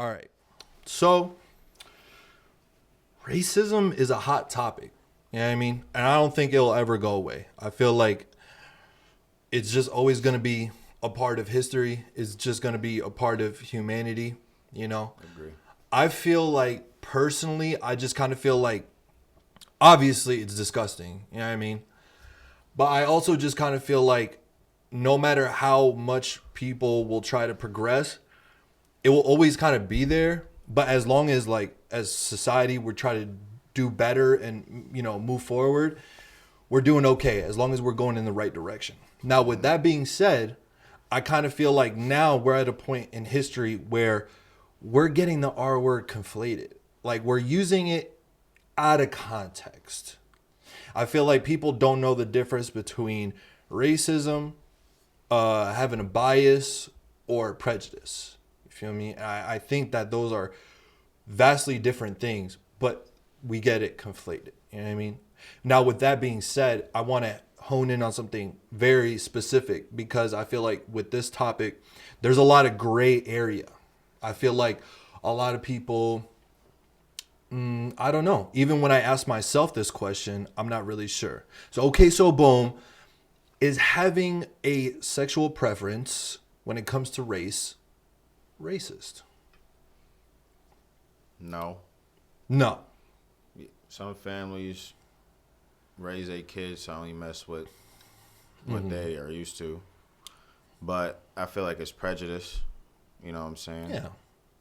All right. So, racism is a hot topic. You know what I mean? And I don't think it'll ever go away. I feel like it's just always going to be a part of history. It's just going to be a part of humanity, you know? I agree. I feel like, personally, I just kind of feel like, obviously, it's disgusting. You know what I mean? But I also just kind of feel like no matter how much people will try to progress, it will always kind of be there. But as long as, like, as society, we're trying to do better and, you know, move forward, we're doing okay as long as we're going in the right direction. Now, with that being said, I kind of feel like now we're at a point in history where we're getting the R word conflated. Like, we're using it out of context. I feel like people don't know the difference between racism, having a bias, or prejudice. You feel me? I think that those are vastly different things, but we get it conflated. You know what I mean? Now, with that being said, I want to hone in on something very specific because I feel like with this topic, there's a lot of gray area. I feel like a lot of people, I don't know. Even when I ask myself this question, I'm not really sure. So, okay, so boom, is having a sexual preference when it comes to race racist? No. No. Some families raise their kids to only mess with what they are used to. But I feel like it's prejudice. You know what I'm saying? Yeah.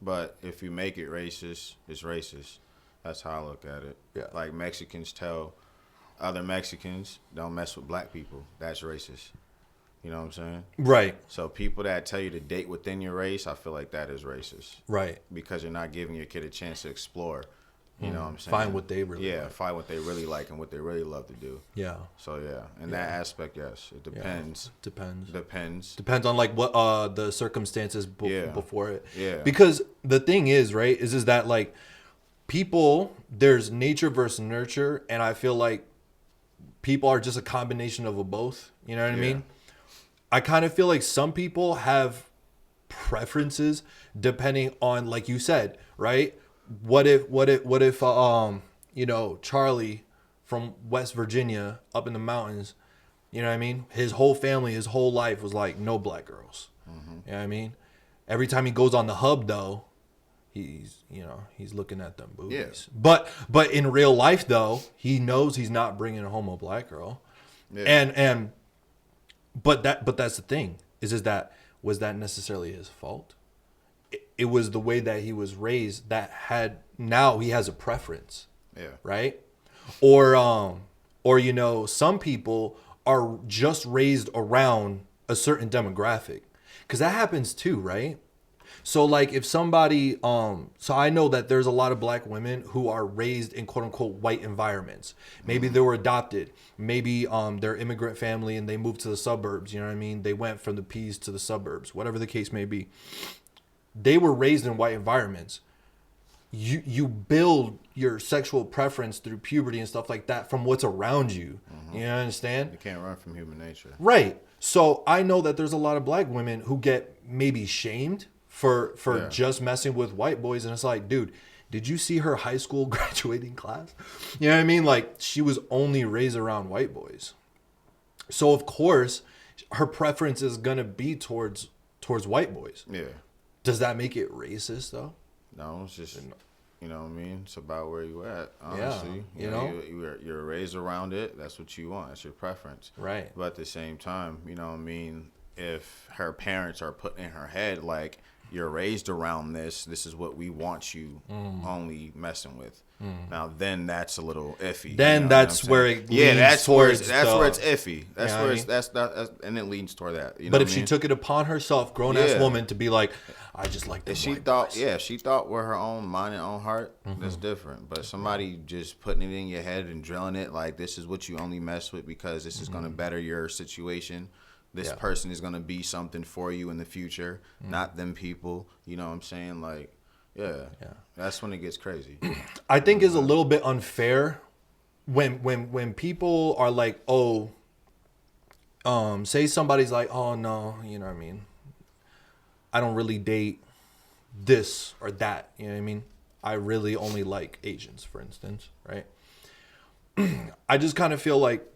But if you make it racist, it's racist. That's how I look at it. Yeah. Like Mexicans tell other Mexicans, don't mess with black people. That's racist. You know what I'm saying? Right. So people that tell you to date within your race, I feel like that is racist. Right. Because you're not giving your kid a chance to explore. You know what I'm saying? Find what they really like. Find what they really like and what they really love to do. Yeah. So, in that aspect, yes. It depends. Yeah. Depends. Depends on, like, what the circumstances before it. Yeah. Because the thing is, right, is that, like, people, there's nature versus nurture, and I feel like people are just a combination of both. You know what I mean? I kind of feel like some people have preferences depending on, like you said, right? What if you know, Charlie from West Virginia up in the mountains, you know what I mean? His whole family, his whole life was like no black girls. You know what I mean? Every time he goes on the hub though, he's looking at them boobies. Yeah. But in real life though, he knows he's not bringing home a black girl. Yeah. But that's the thing is that was that necessarily his fault? It was the way that he was raised that now he has a preference. Yeah. Right? Or you know, some people are just raised around a certain demographic. Cause that happens too, right? So like if somebody, so I know that there's a lot of black women who are raised in quote unquote white environments. Maybe they were adopted. Maybe they're immigrant family and they moved to the suburbs. You know what I mean? They went from the P's to the suburbs, whatever the case may be. They were raised in white environments. You build your sexual preference through puberty and stuff like that from what's around you. You understand? You can't run from human nature. Right. So I know that there's a lot of black women who get maybe shamed for just messing with white boys. And it's like, dude, did you see her high school graduating class? You know what I mean? Like, she was only raised around white boys. So, of course, her preference is going to be towards white boys. Yeah. Does that make it racist, though? No, it's just, you know what I mean? It's about where you at, honestly. Yeah, you're raised around it. That's what you want. That's your preference. Right. But at the same time, you know what I mean? If her parents are putting in her head, like, you're raised around this is what we want you only messing with. Now, then that's a little iffy. Then you know that's where it leads that's towards where it's iffy. That's where it's that's and it leans toward that. You know but if she took it upon herself, grown ass woman, to be like, I just like the she thought, she thought with her own mind and own heart, that's different. But somebody just putting it in your head and drilling it like this is what you only mess with because this is going to better your situation. This person is going to be something for you in the future, not them people. You know what I'm saying? Like, that's when it gets crazy. I think it's a little bit unfair when people are like, oh, say somebody's like, oh no, you know what I mean? I don't really date this or that. You know what I mean? I really only like Asians, for instance, right? I just kind of feel like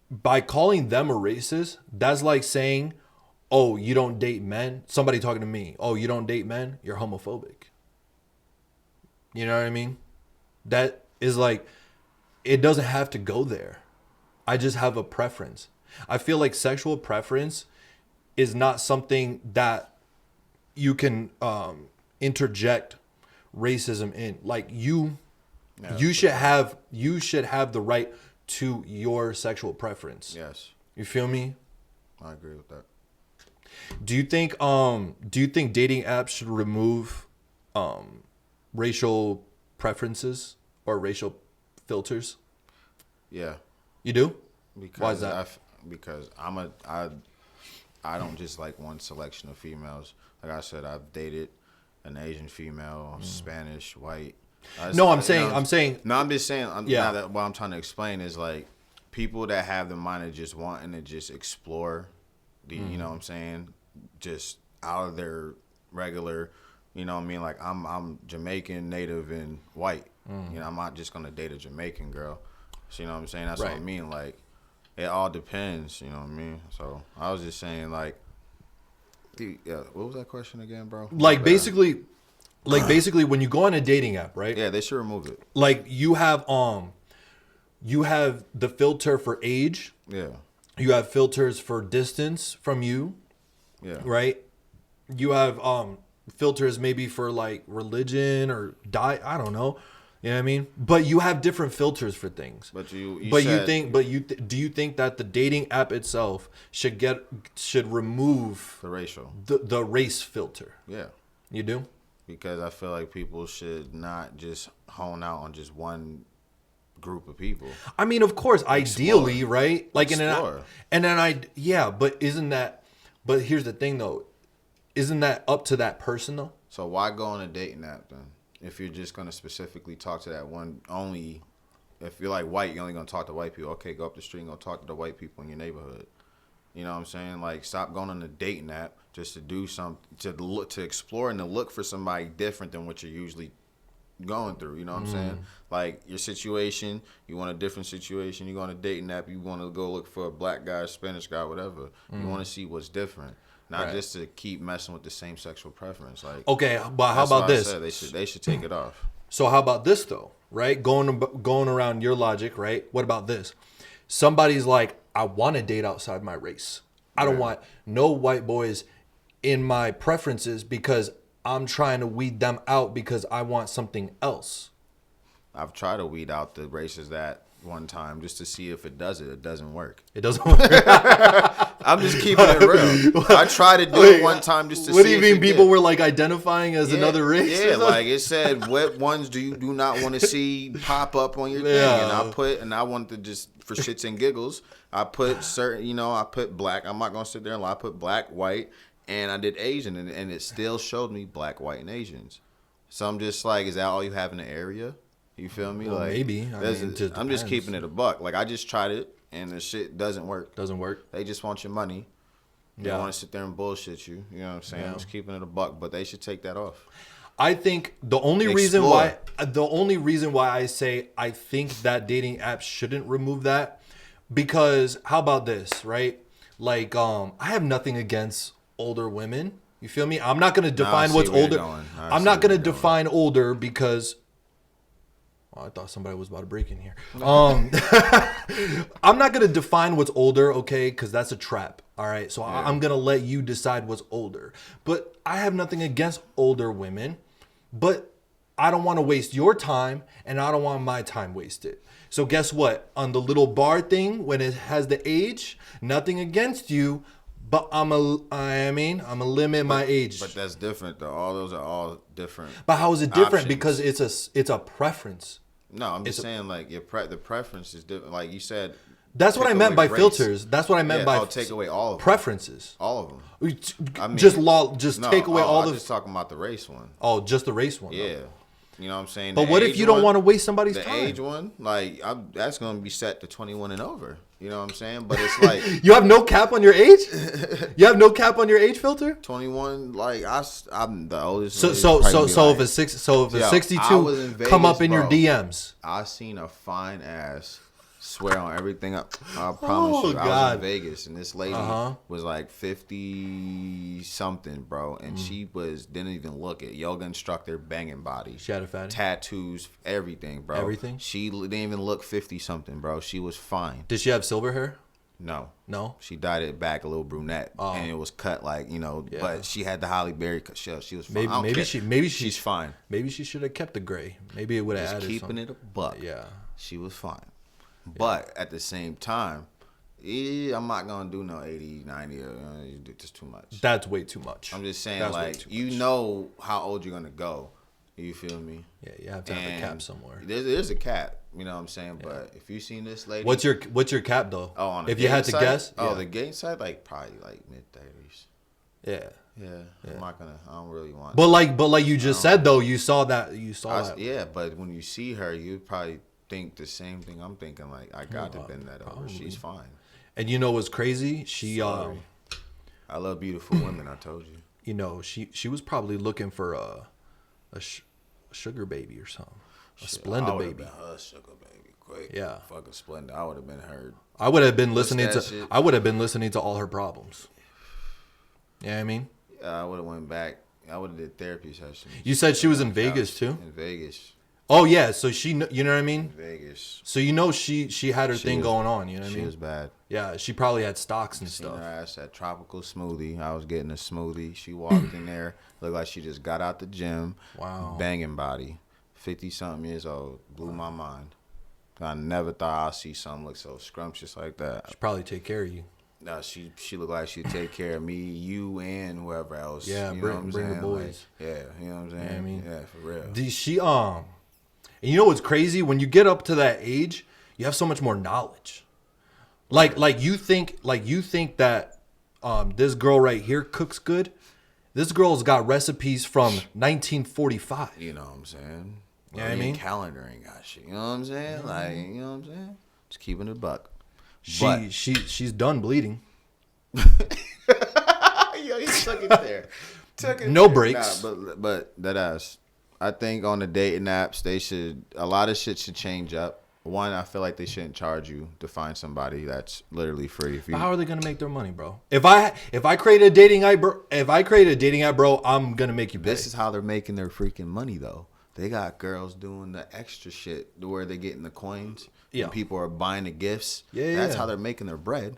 by calling them a racist, that's like saying, oh, you don't date men. Somebody talking to me, oh, you don't date men, you're homophobic. You know what I mean? That is like, it doesn't have to go there. I just have a preference. I feel like sexual preference is not something that you can interject racism in. Like you should have the right to your sexual preference. Yes. You feel me? I agree with that. Do you think dating apps should remove racial preferences or racial filters? Yeah. You do? Because why is that? Because I don't just like one selection of females. Like I said, I've dated an Asian female, Spanish, white. I'm saying. No, I'm just saying. Yeah. What I'm trying to explain is like people that have the mind of just wanting to just explore the, you know what I'm saying, just out of their regular, you know what I mean? Like I'm Jamaican, native, and white. You know, I'm not just gonna date a Jamaican girl. So you know what I'm saying? That's what I mean. Like it all depends. You know what I mean? So I was just saying like. What was that question again, bro? Like basically when you go on a dating app, right? Yeah, they should remove it. Like you have the filter for age. Yeah. You have filters for distance from you. Yeah. Right? You have filters maybe for like religion or diet, I don't know. You know what I mean? But you have different filters for things. But do you think that the dating app itself should remove the racial the race filter? Yeah. You do? Because I feel like people should not just hone out on just one group of people. I mean, of course, ideally, right? Like Explore. But here's the thing though. Isn't that up to that person though? So why go on a dating app then? If you're just going to specifically talk to that one only, if you're like white, you're only going to talk to white people. Okay, go up the street and go talk to the white people in your neighborhood. You know what I'm saying? Like, stop going on a dating app just to do something, to explore and to look for somebody different than what you're usually going through. You know what I'm saying? Like, your situation, you want a different situation. You go on a dating app, you want to go look for a black guy, Spanish guy, whatever. You want to see what's different. Not just to keep messing with the same sexual preference. Like, okay, but how about this? They should take it off. So how about this though? Right, going around your logic, right? What about this? Somebody's like, I want to date outside my race. I don't want no white boys in my preferences because I'm trying to weed them out because I want something else. I've tried to weed out the races that one time just to see if it does it. It doesn't work. It doesn't work. I'm just keeping it real. I tried to do it one time just to see. What do you mean people were like identifying as another race? Yeah, like it said, what ones do you do not want to see pop up on your thing? And I wanted to just, for shits and giggles, I put certain, I put black. I'm not going to sit there and lie. I put black, white, and I did Asian, and it still showed me black, white, and Asians. So I'm just like, is that all you have in the area? You feel me? Well, like maybe. I'm just keeping it a buck. Like I just tried it, and the shit doesn't work. Doesn't work. They just want your money. They want to sit there and bullshit you. You know what I'm saying? I'm just keeping it a buck, but they should take that off. I think the only reason why I say I think that dating apps shouldn't remove that, because how about this, right? Like I have nothing against older women. You feel me? I'm not going to define what's older. I'm not going to define older because I thought somebody was about to break in here. I'm not going to define what's older, okay? Because that's a trap, all right? So I'm going to let you decide what's older. But I have nothing against older women, but I don't want to waste your time, and I don't want my time wasted. So guess what? On the little bar thing, when it has the age, nothing against you, but I'm a limit my age. But that's different, though. All those are all different. But how is it different? Options. Because it's a preference. No, I'm just saying, like, the preference is different. Like you said, that's what I meant by filters. That's what I meant by take away all of them. Preferences. All of them. Take away all I'm the. just talking about the race one. Oh, just the race one. Yeah, You know what I'm saying? But what if you don't want to waste somebody's time? The age one, like, that's going to be set to 21 and over. You know what I'm saying? But it's like... You have no cap on your age? You have no cap on your age filter? 21, like, I'm the oldest. So if a 62 come up in your DMs. I seen a fine ass... Swear on everything. I promise you. I was in Vegas and this lady was like 50 something, bro, and she didn't even look it. Yoga instructor, banging body. She had a fatty. Tattoos, everything, bro. Everything. She didn't even look 50 something, bro. She was fine. Did she have silver hair? No. She dyed it back a little brunette, and it was cut like But she had the Halle Berry cut. She was fine. Maybe she's fine. Maybe she should have kept the gray. Maybe it would have added keeping something. it a buck. Yeah, she was fine. But at the same time, I'm not going to do no 80, 90. It's too much. That's way too much. I'm just saying, like, you know how old you're going to go. You feel me? Yeah, you have to have a cap somewhere. There's a cap. You know what I'm saying? Yeah. But if you seen this lady. What's your cap, though? Oh, on the if you had to guess? Oh, the game side? Like, probably, like, mid-30s. Yeah. I'm not going to. I don't really want But like you just said, though, you saw that. Yeah, but when you see her, you probably think the same thing I'm thinking. Like, I got to bend that over. She's fine. And you know what's crazy? I love beautiful women. I told you. You know, she was probably looking for a sugar baby or something. A Splenda baby. Her sugar baby, quick. Yeah. Fucking Splenda. I would have been her. I would have been listening to all her problems. Yeah, you know what I mean. I would have went back. I would have did therapy sessions. You said she was in Vegas too. In Vegas. Oh yeah, so you know what I mean? Vegas. So she had her thing going on, you know what I mean? She was bad. Yeah, she probably had stocks and stuff. Her ass at tropical smoothie. I was getting a smoothie. She walked in there, looked like she just got out the gym. Wow. Banging body. 50-something years old. Blew my mind. I never thought I'd see something look so scrumptious like that. She'd probably take care of you. No, she looked like she'd take care of me, you, and whoever else. Yeah, you know what I'm bring saying? the boys. Like, yeah, you know what I'm saying? You know what I mean? Yeah, for real. And you know what's crazy? When you get up to that age, you have so much more knowledge. Like you think that this girl right here cooks good. This girl's got recipes from 1945. You know what I'm saying? You know what I mean? Calendar ain't got shit. You know what I'm saying? Like, you know what I'm saying? Just keeping it a buck. She's done bleeding. Yo, he took it there. No breaks. Nah, but that ass. I think on the dating apps, a lot of shit should change up. One, I feel like they shouldn't charge you to find somebody that's literally free. How are they gonna make their money, bro? If I create a dating app, bro, I'm gonna make you pay. This is how they're making their freaking money, though. They got girls doing the extra shit where they're getting the coins. Yeah. And people are buying the gifts. Yeah. That's how they're making their bread.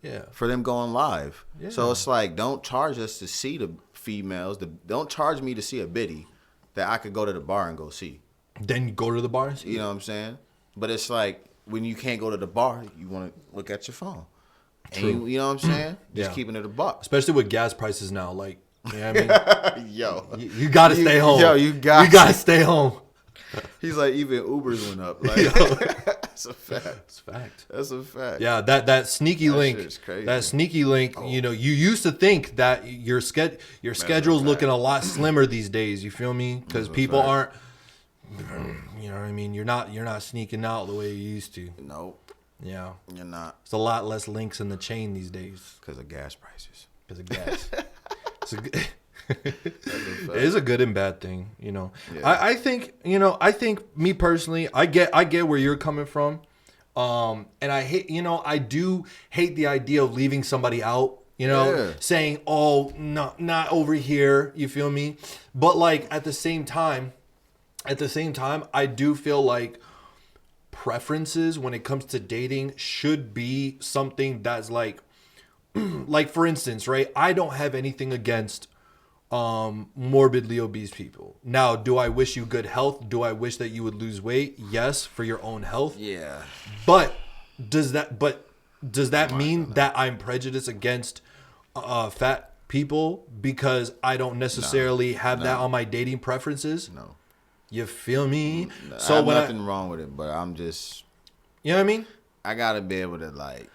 Yeah. For them going live. Yeah. So it's like, don't charge us to see the females. Don't charge me to see a biddy that I could go to the bar and go see. Then you go to the bar and see. You know what I'm saying? But it's like, when you can't go to the bar, you want to look at your phone. True. You know what I'm saying? Just keeping it a buck. Especially with gas prices now. Like, you know what I mean? Yo. You got to stay home. Yo, you got to stay home. He's like, even Ubers went up. Like, that's a fact. That's a fact. That's a fact. Yeah, that sneaky link. Shit's crazy. That sneaky link. You know, you used to think that your schedule's looking a lot slimmer these days. You feel me? Because people aren't. You know what I mean? You're not sneaking out the way you used to. Nope. Yeah. You're not. It's a lot less links in the chain these days. Because of gas prices. Because of gas. It is a good and bad thing, you know. Yeah. I think me personally, I get where you're coming from. And I hate, I do hate the idea of leaving somebody out, saying, oh, no, not over here. You feel me? But like at the same time, I do feel like preferences when it comes to dating should be something that's like for instance, right? I don't have anything against morbidly obese people. Now, do I wish you good health? Do I wish that you would lose weight? Yes, for your own health. Yeah. But does that mean that I'm prejudiced against fat people because I don't necessarily have that on my dating preferences? No. You feel me? So I have nothing wrong with it, but I'm just, you know what I mean? I gotta be able to like.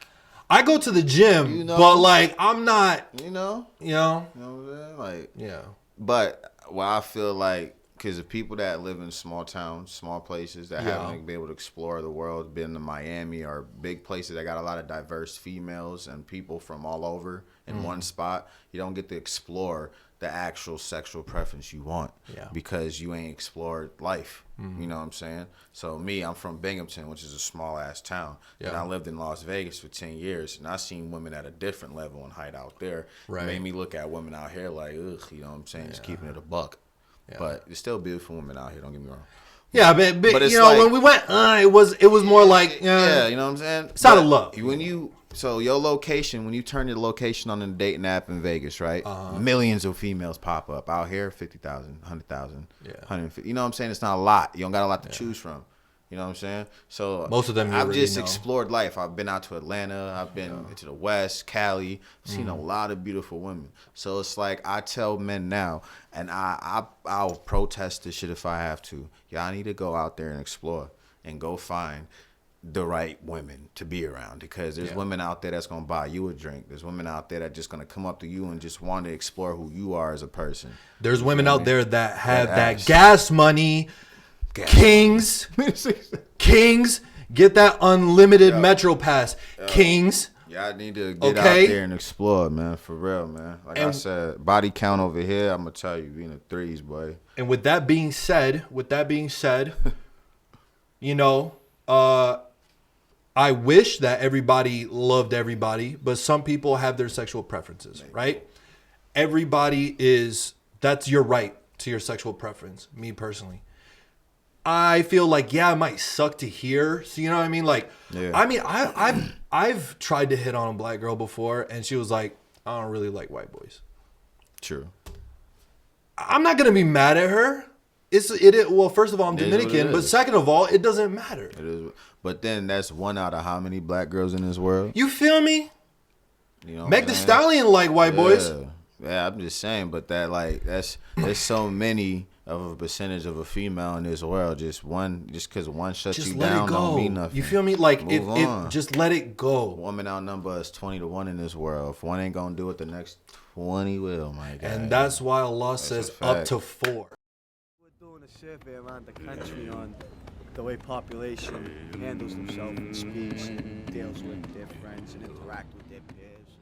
I go to the gym, but like I'm not. You know what I'm saying? Like, yeah. But what I feel like because the people that live in small towns, small places that haven't been able to explore the world, been to Miami or big places that got a lot of diverse females and people from all over in one spot, you don't get to explore the actual sexual preference you want because you ain't explored life. You know what I'm saying? So me, I'm from Binghamton, which is a small ass town, and I lived in Las Vegas for 10 years, and I seen women at a different level and height out there. It made me look at women out here like, ugh, you know what I'm saying? Just keeping it a buck. But there's still beautiful women out here, don't get me wrong. Yeah, but you know, like, when we went, it was more like, yeah, you know what I'm saying? It's out of love. So your location, when you turn your location on a dating app in Vegas, right? Millions of females pop up. Out here, 50,000, 100,000, 150. You know what I'm saying? It's not a lot. You don't got a lot to choose from. You know what I'm saying? So most of them, I've just explored life. I've been out to Atlanta. I've been to the West, Cali. I've seen a lot of beautiful women. So it's like I tell men now, and I'll protest this shit if I have to. Y'all need to go out there and explore and go find the right women to be around, because there's women out there that's gonna buy you a drink. There's women out there that just gonna come up to you and just want to explore who you are as a person. There's women out there that have that gas money. Kings, get that unlimited Metro Pass. Kings. Y'all need to get out there and explore, man. For real, man. Like I said, body count over here, I'm gonna tell you, be in the threes, boy. And with that being said, you know, I wish that everybody loved everybody, but some people have their sexual preferences, right? That's your right to your sexual preference, me personally. I feel like, it might suck to hear. So, you know what I mean? Like, I mean, I've tried to hit on a black girl before, and she was like, I don't really like white boys. True. I'm not going to be mad at her. Well, first of all, I'm Dominican, but second of all, it doesn't matter. It is. But then that's one out of how many black girls in this world? You feel me? You know, Meg Thee Stallion like white boys. Yeah, I'm just saying, but there's so many of a percentage of a female in this world. Just because one shuts you down don't mean nothing. You feel me? Like if just let it go. Woman outnumber us 20-1 in this world. If one ain't gonna do it, the next 20 will, my God. And that's why Allah says up to 4. We're doing a survey around the country on the way population handles themselves and speaks and deals with their friends and interact with their peers.